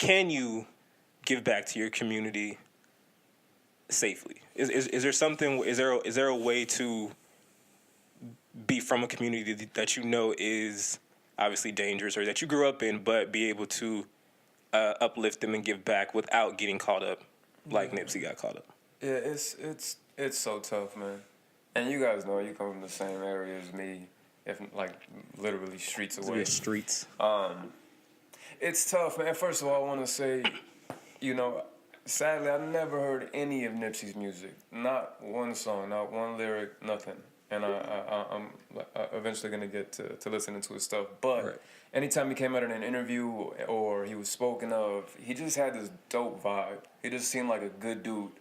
can you give back to your community safely? Is there something? Is there a way to be from a community that you know is obviously dangerous or that you grew up in, but be able to uplift them and give back without getting caught up like Nipsey got caught up? Yeah, it's so tough, man. And you guys know you come from the same area as me, if like literally streets away. Yeah, streets. It's tough, man. First of all, I want to say, you know, sadly, I never heard any of Nipsey's music. Not one song, not one lyric, nothing. And I'm eventually going to get to listening to his stuff. But anytime he came out in an interview or he was spoken of, he just had this dope vibe. He just seemed like a good dude.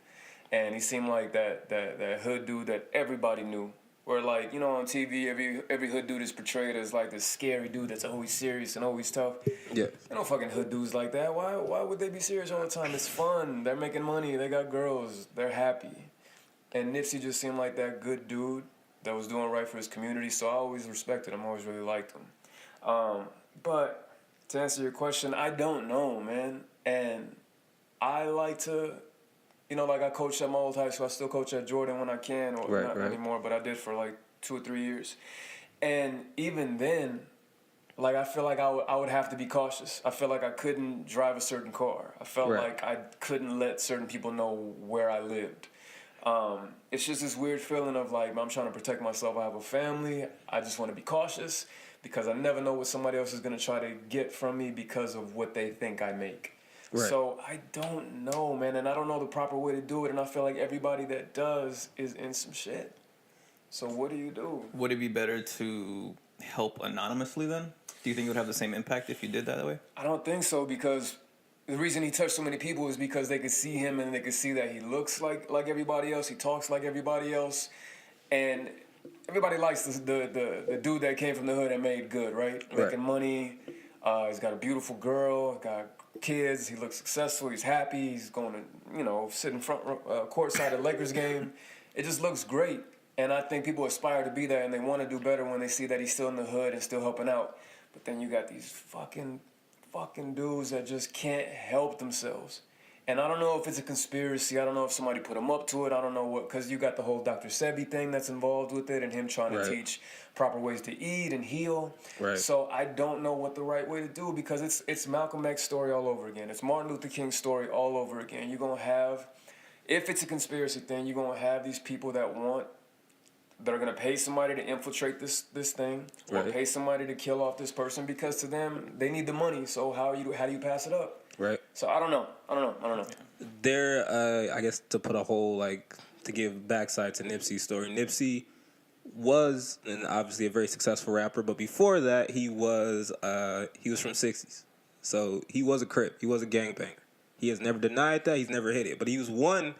And he seemed like that hood dude that everybody knew. Where, like, you know, on TV, every hood dude is portrayed as, like, this scary dude that's always serious and always tough. Yeah. There no fucking hood dudes like that. Why would they be serious all the time? It's fun. They're making money. They got girls. They're happy. And Nipsey just seemed like that good dude that was doing right for his community, so I always respected him. I always really liked him. But to answer your question, I don't know, man. And I like to... You know, like I coached at my old high school. I still coach at Jordan when I can, or not anymore, but I did for like 2 or 3 years. And even then, like I feel like I would have to be cautious. I feel like I couldn't drive a certain car. I felt like I couldn't let certain people know where I lived. It's just this weird feeling of like, I'm trying to protect myself. I have a family. I just want to be cautious because I never know what somebody else is going to try to get from me because of what they think I make. Right. So I don't know, man, and I don't know the proper way to do it, and I feel like everybody that does is in some shit. So what do you do? Would it be better to help anonymously then? Do you think it would have the same impact if you did that way? I don't think so, because the reason he touched so many people is because they could see him and they could see that he looks like everybody else, he talks like everybody else, and everybody likes the dude that came from the hood and made good, right? Making money, he's got a beautiful girl, got kids, he looks successful, he's happy, he's going to, you know, sit in front courtside at Lakers game. It just looks great. And I think people aspire to be there and they want to do better when they see that he's still in the hood and still helping out. But then you got these fucking dudes that just can't help themselves. And I don't know if it's a conspiracy. I don't know if somebody put him up to it. I don't know what, because you got the whole Dr. Sebi thing that's involved with it and him trying to teach proper ways to eat and heal. Right. So I don't know what the right way to do, because it's Malcolm X's story all over again. It's Martin Luther King's story all over again. You're going to have, if it's a conspiracy thing, you're going to have these people that are going to pay somebody to infiltrate this thing, or pay somebody to kill off this person, because to them, they need the money. So how do you pass it up? Right. So I don't know. There, I guess to put a whole, like, to give backside to Nipsey's story, Nipsey was, and obviously a very successful rapper, but before that, he was from 60s. So he was a Crip. He was a gangbanger. He has never denied that. He's never hid it. But he was one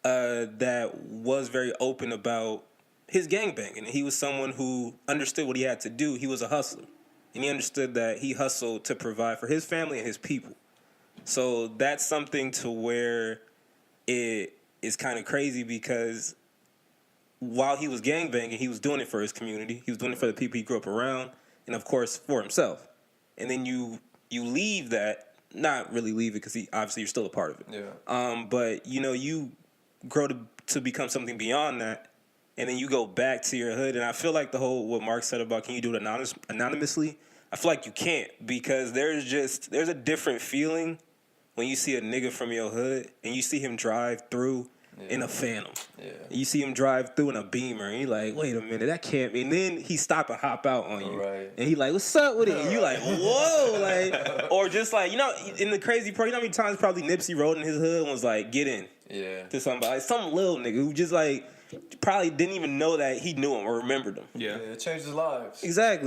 that was very open about his gangbanging. And he was someone who understood what he had to do. He was a hustler. And he understood that he hustled to provide for his family and his people. So that's something to where it is kind of crazy, because while he was gangbanging, he was doing it for his community. He was doing it for the people he grew up around, and of course for himself. And then you leave that, not really leave it, because obviously you're still a part of it. Yeah. But you know, you grow to become something beyond that, and then you go back to your hood. And I feel like the whole, what Mark said about, can you do it anonymously? I feel like you can't, because there's a different feeling when you see a nigga from your hood and you see him drive through in a Phantom. Yeah. You see him drive through in a Beamer, and you're like, wait a minute, that can't be. And then he stop and hop out on you. Right. And he like, what's up with it? And you like, whoa, like, or just like, you know, in the crazy part, you know how many times probably Nipsey rode in his hood and was like, get in. Yeah. To somebody, like some little nigga who just like probably didn't even know that he knew him or remembered him. Yeah. It changed his lives. Exactly.